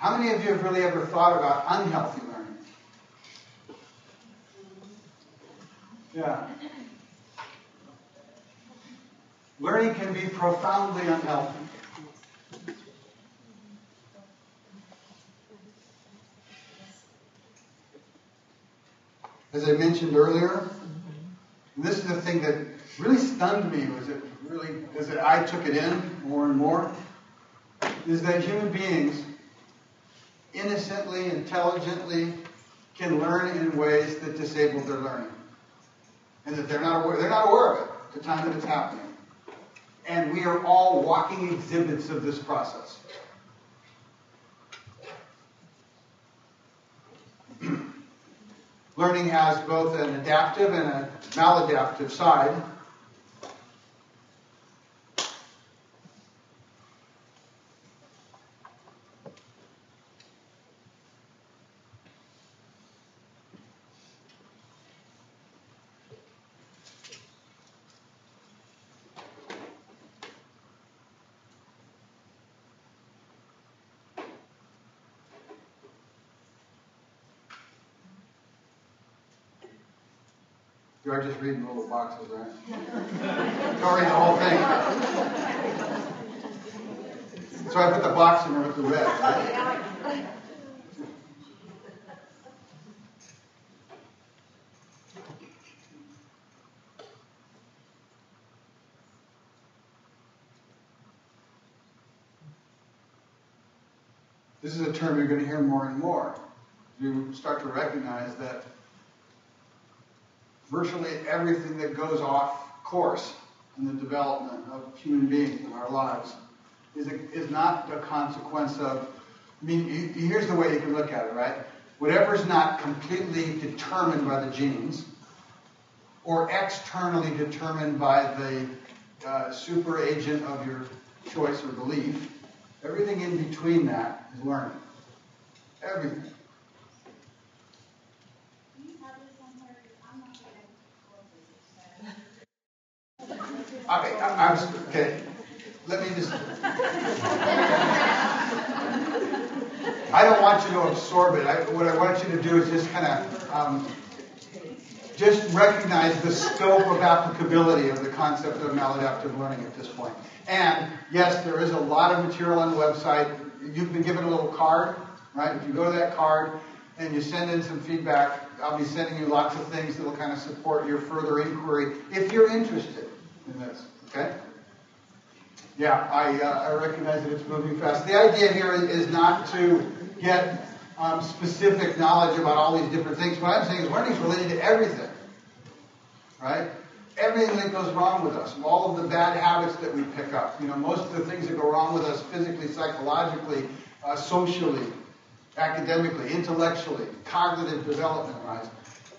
How many of you have really ever thought about unhealthy learning? Yeah. Learning can be profoundly unhealthy. As I mentioned earlier, and this is the thing that really stunned me, as I took it in more and more, is that human beings innocently, intelligently can learn in ways that disable their learning. And that they're not aware of it at the time that it's happening. And we are all walking exhibits of this process. Learning has both an adaptive and a maladaptive side. You are just reading little boxes, right? Don't read the whole thing. So I put the box in there with the red, right? This is a term you're going to hear more and more. You start to recognize that virtually everything that goes off course in the development of human beings in our lives is not a consequence of, here's the way you can look at it, right? Whatever's not completely determined by the genes or externally determined by the super agent of your choice or belief, everything in between that is learning. Everything. Okay, let me just... I don't want you to absorb it. What I want you to do is just kind of just recognize the scope of applicability of the concept of maladaptive learning at this point. And yes, there is a lot of material on the website. You've been given a little card, right? If you go to that card and you send in some feedback, I'll be sending you lots of things that will kind of support your further inquiry if you're interested in this, okay? Yeah, I recognize that it's moving fast. The idea here is not to get specific knowledge about all these different things. What I'm saying is learning is related to everything, right? Everything that goes wrong with us, all of the bad habits that we pick up. Most of the things that go wrong with us physically, psychologically, socially, academically, intellectually, cognitive development-wise.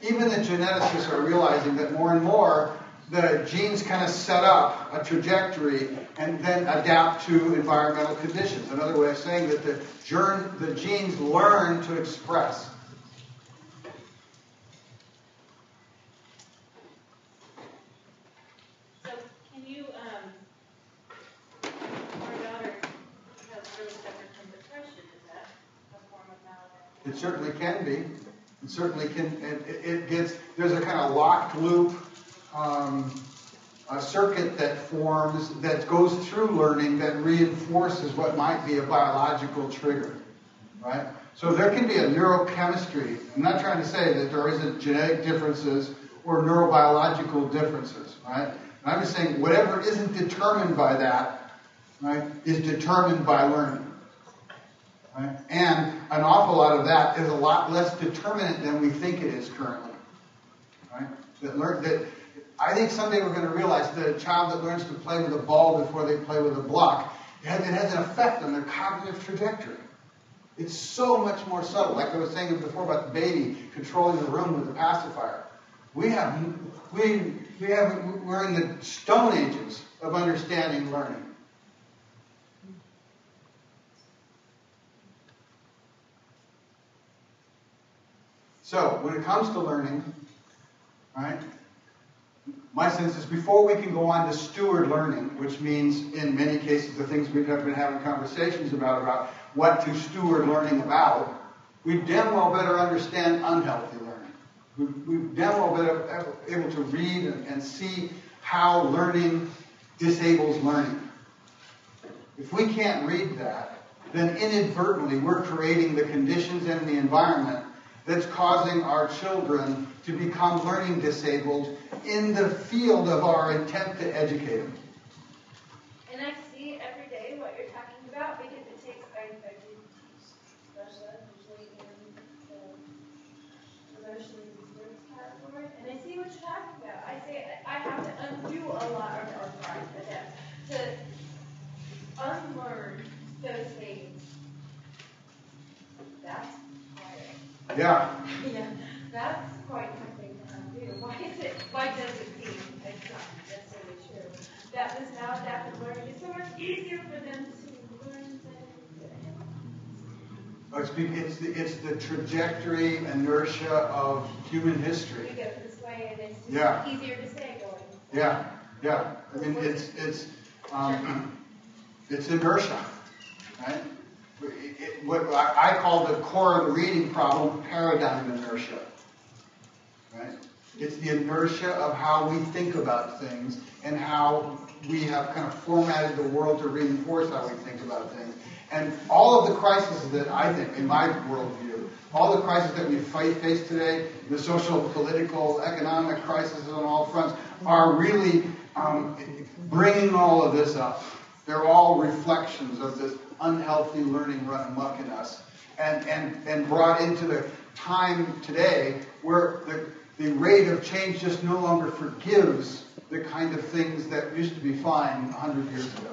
Even the geneticists are realizing that more and more the genes kind of set up a trajectory and then adapt to environmental conditions. Another way of saying that the genes learn to express. So can you, our daughter has really suffered from depression. Is that a form of maladaptive? It certainly can be. It certainly can. There's a kind of locked loop a circuit that forms, that goes through learning, that reinforces what might be a biological trigger, right? So there can be a neurochemistry. I'm not trying to say that there isn't genetic differences or neurobiological differences, right? I'm just saying whatever isn't determined by that, right, is determined by learning. Right? And an awful lot of that is a lot less determinate than we think it is currently. Right? I think someday we're going to realize that a child that learns to play with a ball before they play with a block, it has an effect on their cognitive trajectory. It's so much more subtle. Like I was saying before about the baby controlling the room with the pacifier. We're in the Stone Ages of understanding learning. So, when it comes to learning, right, my sense is before we can go on to steward learning, which means in many cases the things we've been having conversations about what to steward learning about, we damn well better understand unhealthy learning. We damn well better able to read and see how learning disables learning. If we can't read that, then inadvertently we're creating the conditions and the environment that's causing our children to become learning disabled in the field of our intent to educate them. And I see every day what you're talking about because it takes, I do special ed, usually in the emotionally disturbed category, and I see what you're talking about. I say I have to undo a lot to unlearn those things. That's hard. Yeah. Yeah, that's quite something to undo. Why does it seem it's not necessarily true that this maladaptive learning is so much easier for them to learn than It's the trajectory, inertia of human history. you go this way and it's just easier to stay going. Yeah. I mean, it's inertia, right? What I call the core of the reading problem, paradigm inertia, right? It's the inertia of how we think about things and how we have kind of formatted the world to reinforce how we think about things. And all of the crises that I think, in my worldview, all the crises that we face today, the social, political, economic crises on all fronts, are really bringing all of this up. They're all reflections of this unhealthy learning run amok in us, and brought into the time today where the rate of change just no longer forgives the kind of things that used to be fine 100 years ago.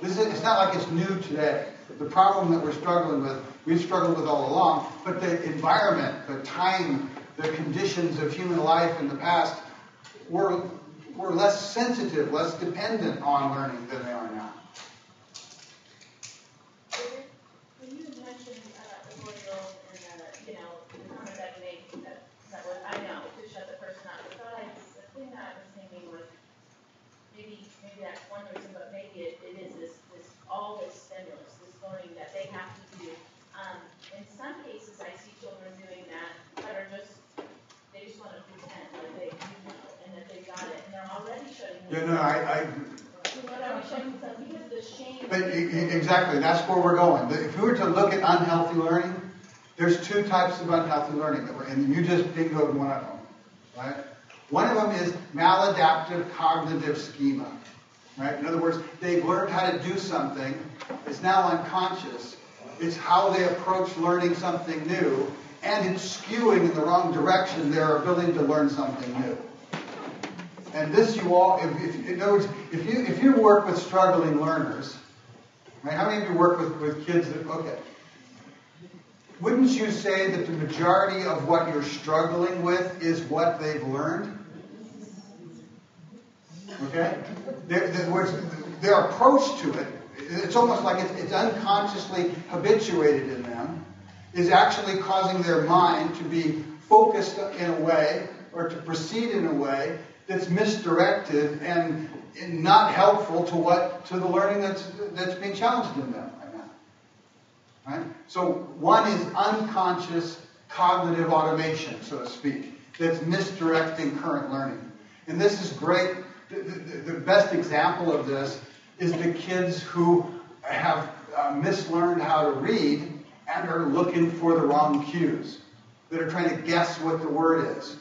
It's not like it's new today. The problem that we're struggling with, we've struggled with all along, but the environment, the time, the conditions of human life in the past were less sensitive, less dependent on learning than they are now. When you mentioned the 4-year-old and the comment that you made, that was, I know, to shut the person up. The thing that I was thinking was maybe that's one reason, but maybe it is this all this stimulus, this learning that they have to do. In some cases, I see children doing that are just they just want to pretend like they and that they got it, and they're already shutting. Because the shame. But exactly, that's where we're going. If we were to look at unhealthy learning, there's two types of unhealthy learning, and you just bingoed one of them, right? One of them is maladaptive cognitive schema, right? In other words, they've learned how to do something. It's now unconscious. It's how they approach learning something new, and it's skewing in the wrong direction their ability to learn something new. And this in other words, if you work with struggling learners, right? How many of you work with kids that, okay, wouldn't you say that the majority of what you're struggling with is what they've learned? Okay? Their approach to it, it's almost like it's unconsciously habituated in them, is actually causing their mind to be focused in a way, or to proceed in a way that's misdirected and not helpful to the learning that's being challenged in them right now. Right? So one is unconscious cognitive automation, so to speak, that's misdirecting current learning. And this is great. The best example of this is the kids who have mislearned how to read and are looking for the wrong cues, that are trying to guess what the word is.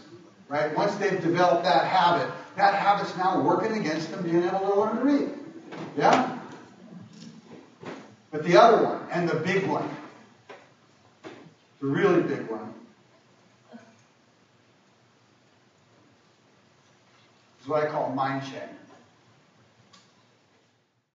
Right? Once they've developed that habit's now working against them being able to learn to read. Yeah? But the other one, and the big one, the really big one, is what I call mind shame.